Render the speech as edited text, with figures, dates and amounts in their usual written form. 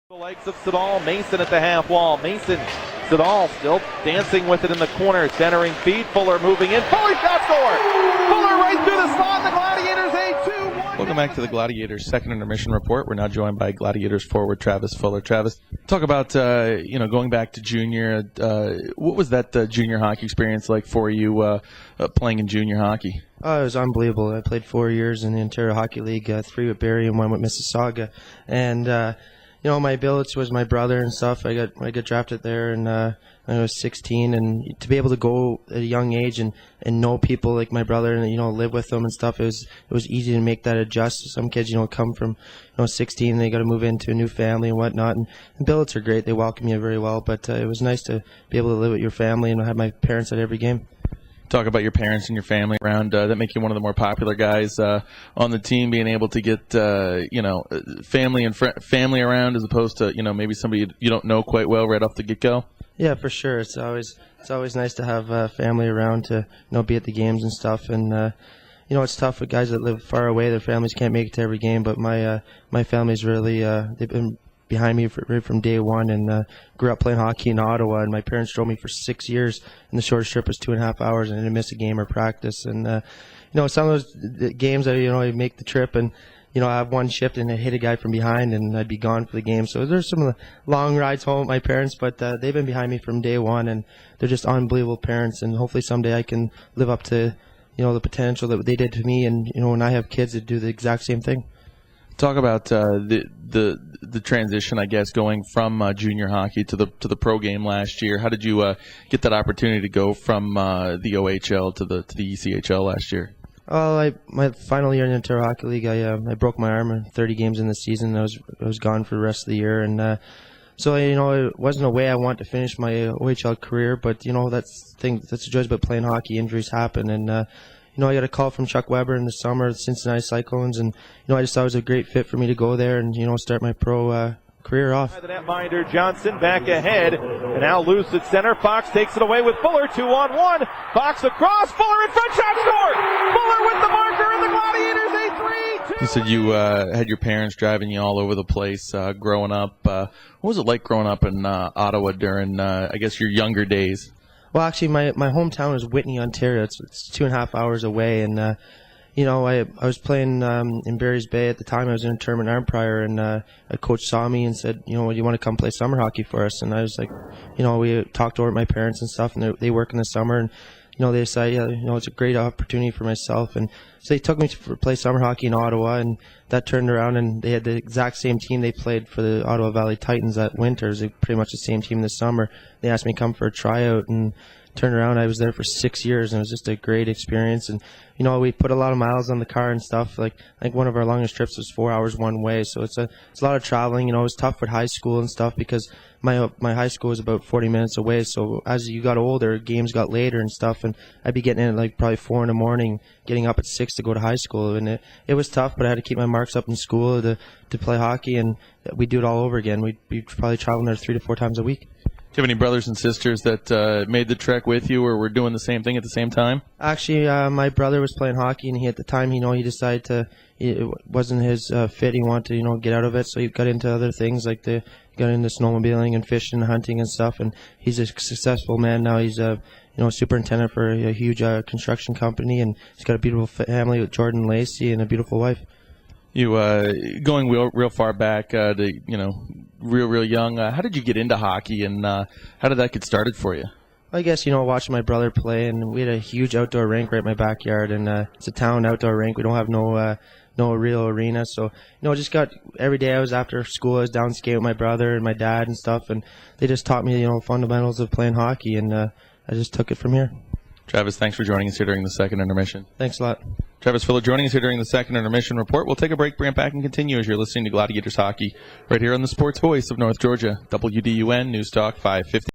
The legs of Siddall, Mason at the half wall. Mason, Siddall still dancing with it in the corner, centering feed. Fuller moving in. Fuller shot score! Fuller right through the slot. The Gladiators a 2-1. Welcome back to the Gladiators second intermission report. We're now joined by Gladiators forward Travis Fuller. Travis, talk about going back to junior. What was that junior hockey experience like for you playing in junior hockey? Oh, it was unbelievable. I played 4 years in the Ontario Hockey League, 3 with Barrie and 1 with Mississauga, and my ability was my brother and stuff. I got drafted there, and I was 16, and to be able to go at a young age and know people like my brother and live with them and stuff, it was easy to make that adjust. Some kids come from 16, and they got to move into a new family and whatnot. And billets are great; they welcome you very well. But it was nice to be able to live with your family and have my parents at every game. Talk about your parents and your family around that make you one of the more popular guys on the team, being able to get family and family around as opposed to maybe somebody you don't know quite well right off the get-go. Yeah, for sure. It's always nice to have family around to be at the games and stuff. And it's tough with guys that live far away. Their families can't make it to every game, but my family's really they've been behind me right from day one, and grew up playing hockey in Ottawa, and my parents drove me for 6 years, and the shortest trip was 2.5 hours, and I didn't miss a game or practice. And some of those games I make the trip, and I have one shift and I hit a guy from behind, and I'd be gone for the game. So there's some of the long rides home with my parents, but they've been behind me from day one, and they're just unbelievable parents, and hopefully someday I can live up to the potential that they did to me, and when I have kids that do the exact same thing. Talk about the transition, I guess, going from junior hockey to the pro game last year. How did you get that opportunity to go from the OHL to the ECHL last year? Well, my final year in the Ontario Hockey League, I broke my arm in 30 games in the season. I was gone for the rest of the year, and so it wasn't a way I want to finish my OHL career. But that's the joy about playing hockey. Injuries happen, and I got a call from Chuck Weber in the summer, the Cincinnati Cyclones, and I just thought it was a great fit for me to go there and start my pro career off. The netminder Johnson back ahead, and now loose at center. Fox takes it away with Fuller, 2-on-1. Fox across, Fuller in front, shot scored. Fuller with the marker, and the Gladiators a 3-2. You said you had your parents driving you all over the place growing up. What was it like growing up in Ottawa during, I guess, your younger days? Well, actually, my hometown is Whitney, Ontario. It's 2.5 hours away, and I was playing in Barry's Bay at the time. I was in a tournament Arnprior, and a coach saw me and said, you want to come play summer hockey for us? And I was like, we talked over with my parents and stuff, and they work in the summer, and they decided, it's a great opportunity for myself. And so they took me to play summer hockey in Ottawa, and that turned around, and they had the exact same team they played for the Ottawa Valley Titans that winter. It was pretty much the same team this summer. They asked me to come for a tryout, and turned around. I was there for 6 years, and it was just a great experience. And we put a lot of miles on the car and stuff. Like I think one of our longest trips was 4 hours one way, so it's a lot of traveling. It was tough with high school and stuff because my high school was about 40 minutes away. So as you got older, games got later and stuff, and I'd be getting in at like probably 4 in the morning, getting up at 6 to go to high school, and it was tough. But I had to keep my marks up in school to play hockey, and we'd do it all over again. We'd probably travel there 3 to 4 times a week. Do you have any brothers and sisters that made the trek with you, or were doing the same thing at the same time? Actually, my brother was playing hockey, and at the time, he decided it wasn't his fit. He wanted to, get out of it, so he got into other things like got into snowmobiling and fishing and hunting and stuff. And he's a successful man now. He's a superintendent for a huge construction company, and he's got a beautiful family with Jordan and Lacey and a beautiful wife. You going real far back to real young. How did you get into hockey, and how did that get started for you? I guess watching my brother play, and we had a huge outdoor rink right in my backyard, and it's a town outdoor rink. We don't have no real arena, so just got every day. I was after school. I was down skating with my brother and my dad and stuff, and they just taught me fundamentals of playing hockey, and I just took it from here. Travis, thanks for joining us here during the second intermission. Thanks a lot. Travis Fuller joining us here during the second intermission report. We'll take a break, bring it back, and continue as you're listening to Gladiators Hockey right here on the Sports Voice of North Georgia, WDUN News Talk 550.